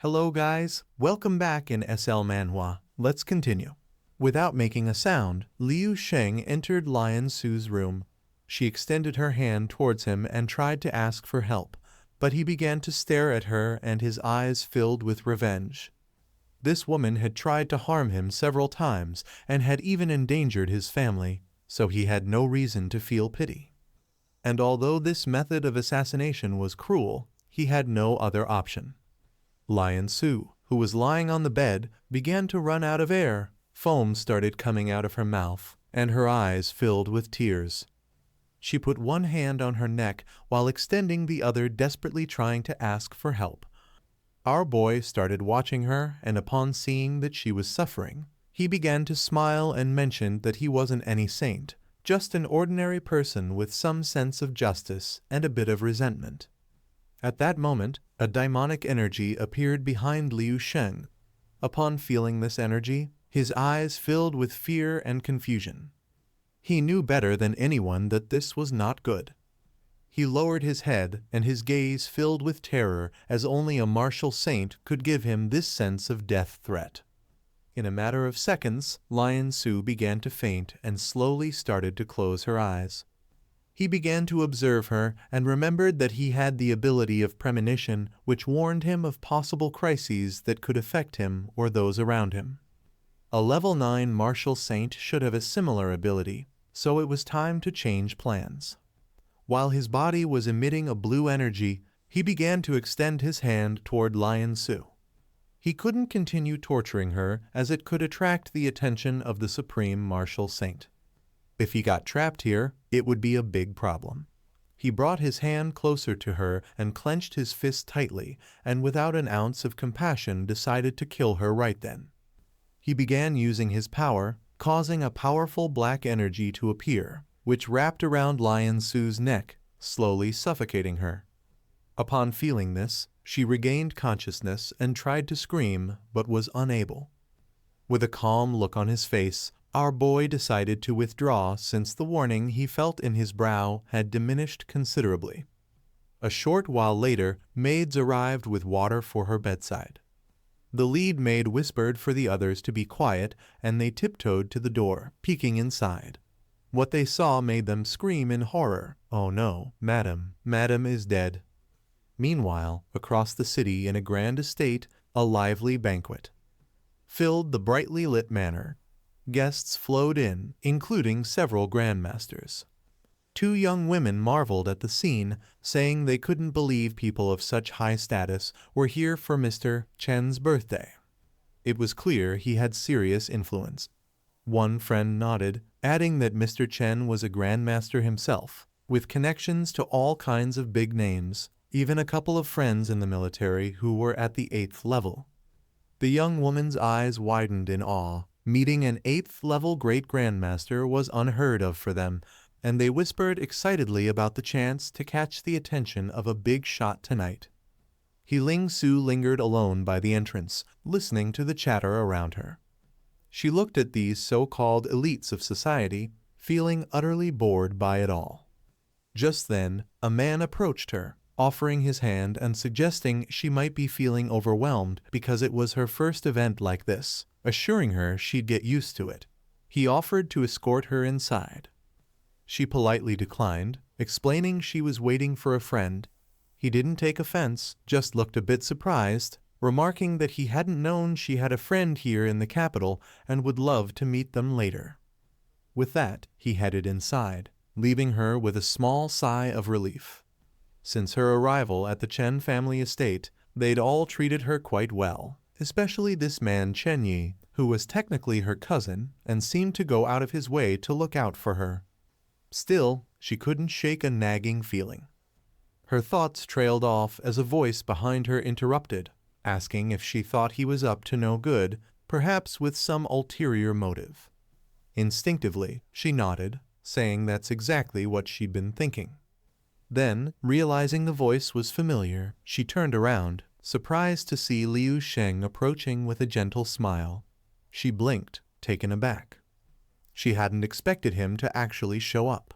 Hello guys, welcome back in SL Manhwa. Let's continue. Without making a sound, Liu Sheng entered Lion Su's room. She extended her hand towards him and tried to ask for help, but he began to stare at her and his eyes filled with revenge. This woman had tried to harm him several times and had even endangered his family, so he had no reason to feel pity. And although this method of assassination was cruel, he had no other option. Lion Su, who was lying on the bed, began to run out of air. Foam started coming out of her mouth, and her eyes filled with tears. She put one hand on her neck while extending the other, desperately trying to ask for help. Our boy started watching her, and upon seeing that she was suffering, he began to smile and mentioned that he wasn't any saint, just an ordinary person with some sense of justice and a bit of resentment. At that moment, a demonic energy appeared behind Liu Sheng. Upon feeling this energy, his eyes filled with fear and confusion. He knew better than anyone that this was not good. He lowered his head, and his gaze filled with terror, as only a martial saint could give him this sense of death threat. In a matter of seconds, Lion Su began to faint and slowly started to close her eyes. He began to observe her and remembered that he had the ability of premonition, which warned him of possible crises that could affect him or those around him. A level 9 martial saint should have a similar ability, so it was time to change plans. While his body was emitting a blue energy, he began to extend his hand toward Lion Su. He couldn't continue torturing her as it could attract the attention of the supreme martial saint. If he got trapped here, it would be a big problem. He brought his hand closer to her and clenched his fist tightly, and without an ounce of compassion decided to kill her right then. He began using his power, causing a powerful black energy to appear, which wrapped around Lion Su's neck, slowly suffocating her. Upon feeling this, she regained consciousness and tried to scream, but was unable. With a calm look on his face, our boy decided to withdraw since the warning he felt in his brow had diminished considerably. A short while later, maids arrived with water for her bedside. The lead maid whispered for the others to be quiet, and they tiptoed to the door, peeking inside. What they saw made them scream in horror. "Oh no, madam is dead." Meanwhile, across the city in a grand estate, a lively banquet filled the brightly lit manor. Guests flowed in, including several grandmasters. Two young women marveled at the scene, saying they couldn't believe people of such high status were here for Mr. Chen's birthday. It was clear he had serious influence. One friend nodded, adding that Mr. Chen was a grandmaster himself, with connections to all kinds of big names, even a couple of friends in the military who were at the 8th level. The young woman's eyes widened in awe. Meeting an 8th level great grandmaster was unheard of for them, and they whispered excitedly about the chance to catch the attention of a big shot tonight. Ling Su lingered alone by the entrance, listening to the chatter around her. She looked at these so-called elites of society, feeling utterly bored by it all. Just then, a man approached her, offering his hand and suggesting she might be feeling overwhelmed because it was her first event like this, assuring her she'd get used to it. He offered to escort her inside. She politely declined, explaining she was waiting for a friend. He didn't take offense, just looked a bit surprised, remarking that he hadn't known she had a friend here in the capital and would love to meet them later. With that, he headed inside, leaving her with a small sigh of relief. Since her arrival at the Chen family estate, they'd all treated her quite well, especially this man Chen Yi, who was technically her cousin and seemed to go out of his way to look out for her. Still, she couldn't shake a nagging feeling. Her thoughts trailed off as a voice behind her interrupted, asking if she thought he was up to no good, perhaps with some ulterior motive. Instinctively, she nodded, saying that's exactly what she'd been thinking. Then, realizing the voice was familiar, she turned around, surprised to see Liu Sheng approaching with a gentle smile. She blinked, taken aback. She hadn't expected him to actually show up.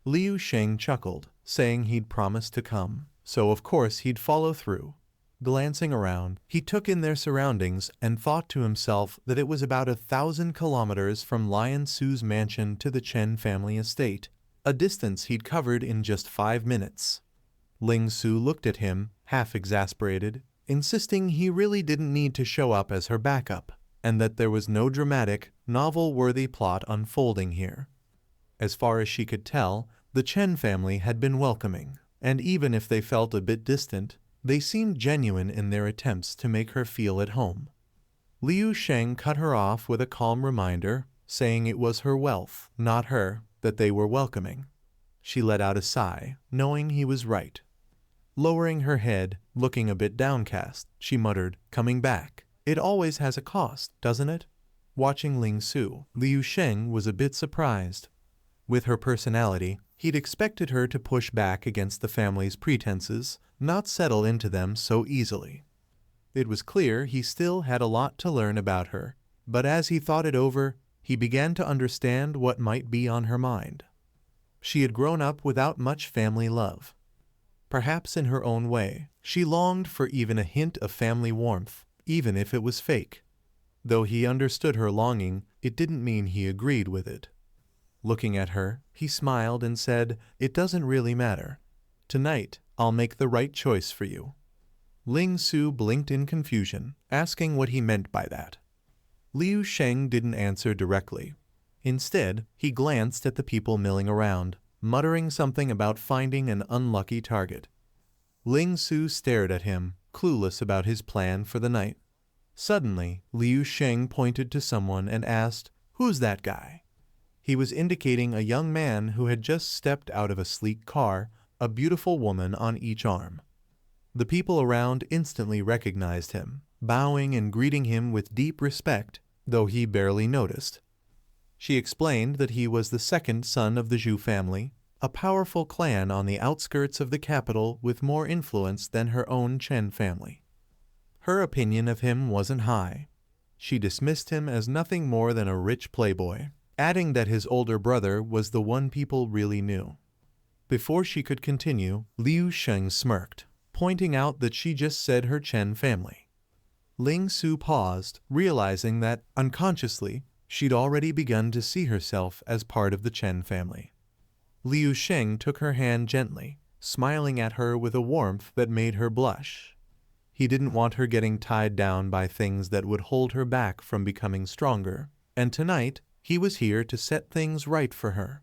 Liu Sheng chuckled, saying he'd promised to come, so of course he'd follow through. Glancing around, he took in their surroundings and thought to himself that it was about 1,000 kilometers from Lion Su's mansion to the Chen family estate, a distance he'd covered in just 5 minutes. Ling Su looked at him, half exasperated, insisting he really didn't need to show up as her backup, and that there was no dramatic, novel-worthy plot unfolding here. As far as she could tell, the Chen family had been welcoming, and even if they felt a bit distant, they seemed genuine in their attempts to make her feel at home. Liu Sheng cut her off with a calm reminder, saying it was her wealth, not her, that they were welcoming. She let out a sigh, knowing he was right. Lowering her head, looking a bit downcast, she muttered, "Coming back. It always has a cost, doesn't it?" Watching Ling Su, Liu Sheng was a bit surprised. With her personality, he'd expected her to push back against the family's pretenses, not settle into them so easily. It was clear he still had a lot to learn about her, but as he thought it over, he began to understand what might be on her mind. She had grown up without much family love. Perhaps in her own way, she longed for even a hint of family warmth, even if it was fake. Though he understood her longing, it didn't mean he agreed with it. Looking at her, he smiled and said, "It doesn't really matter. Tonight, I'll make the right choice for you." Ling Su blinked in confusion, asking what he meant by that. Liu Sheng didn't answer directly. Instead, he glanced at the people milling around, muttering something about finding an unlucky target. Ling Su stared at him, clueless about his plan for the night. Suddenly, Liu Sheng pointed to someone and asked, "Who's that guy?" He was indicating a young man who had just stepped out of a sleek car, a beautiful woman on each arm. The people around instantly recognized him, bowing and greeting him with deep respect, though he barely noticed. She explained that he was the second son of the Zhu family, a powerful clan on the outskirts of the capital with more influence than her own Chen family. Her opinion of him wasn't high. She dismissed him as nothing more than a rich playboy, adding that his older brother was the one people really knew. Before she could continue, Liu Sheng smirked, pointing out that she just said her Chen family. Ling Su paused, realizing that, unconsciously, she'd already begun to see herself as part of the Chen family. Liu Sheng took her hand gently, smiling at her with a warmth that made her blush. He didn't want her getting tied down by things that would hold her back from becoming stronger, and tonight, he was here to set things right for her.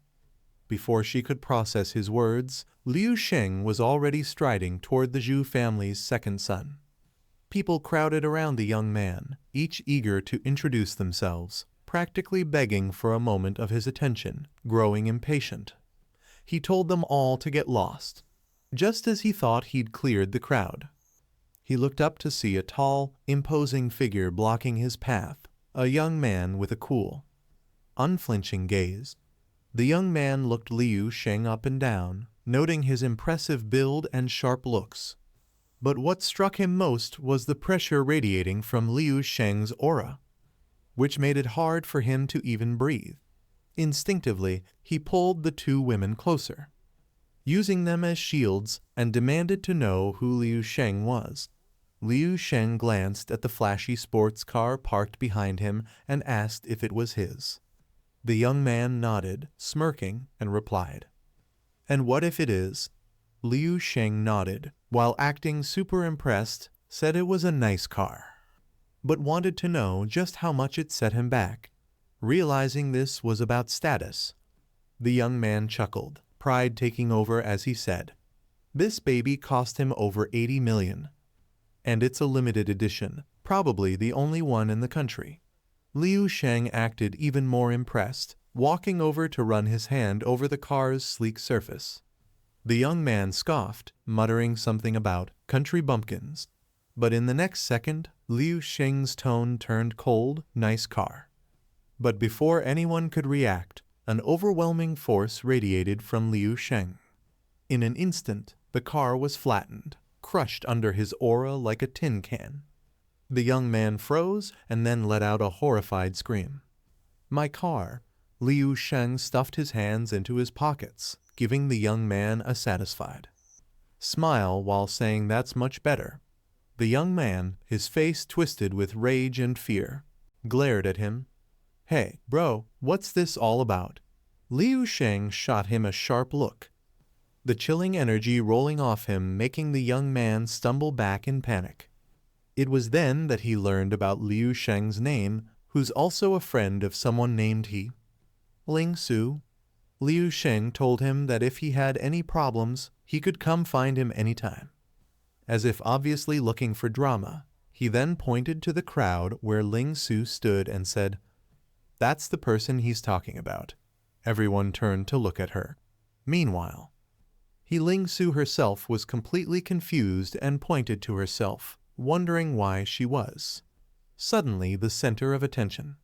Before she could process his words, Liu Sheng was already striding toward the Zhu family's second son. People crowded around the young man, each eager to introduce themselves, practically begging for a moment of his attention, growing impatient. He told them all to get lost, just as he thought he'd cleared the crowd. He looked up to see a tall, imposing figure blocking his path, a young man with a cool, unflinching gaze. The young man looked Liu Sheng up and down, noting his impressive build and sharp looks. But what struck him most was the pressure radiating from Liu Sheng's aura, which made it hard for him to even breathe. Instinctively, he pulled the two women closer, using them as shields, and demanded to know who Liu Sheng was. Liu Sheng glanced at the flashy sports car parked behind him and asked if it was his. The young man nodded, smirking, and replied, "And what if it is?" Liu Sheng nodded, while acting super impressed, said it was a nice car, but wanted to know just how much it set him back. Realizing this was about status, the young man chuckled, pride taking over as he said, "This baby cost him over 80 million. And it's a limited edition, probably the only one in the country." Liu Sheng acted even more impressed, walking over to run his hand over the car's sleek surface. The young man scoffed, muttering something about country bumpkins. But in the next second, Liu Sheng's tone turned cold, "Nice car." But before anyone could react, an overwhelming force radiated from Liu Sheng. In an instant, the car was flattened, crushed under his aura like a tin can. The young man froze and then let out a horrified scream. "My car!" Liu Sheng stuffed his hands into his pockets, giving the young man a satisfied smile while saying, "That's much better." The young man, his face twisted with rage and fear, glared at him. "Hey, bro, what's this all about?" Liu Sheng shot him a sharp look, the chilling energy rolling off him, making the young man stumble back in panic. It was then that he learned about Liu Sheng's name, who's also a friend of someone named Ling Su. Liu Sheng told him that if he had any problems, he could come find him anytime. As if obviously looking for drama, he then pointed to the crowd where Ling Su stood and said, "That's the person he's talking about." Everyone turned to look at her. Meanwhile, Ling Su herself was completely confused and pointed to herself, wondering why she was suddenly the center of attention.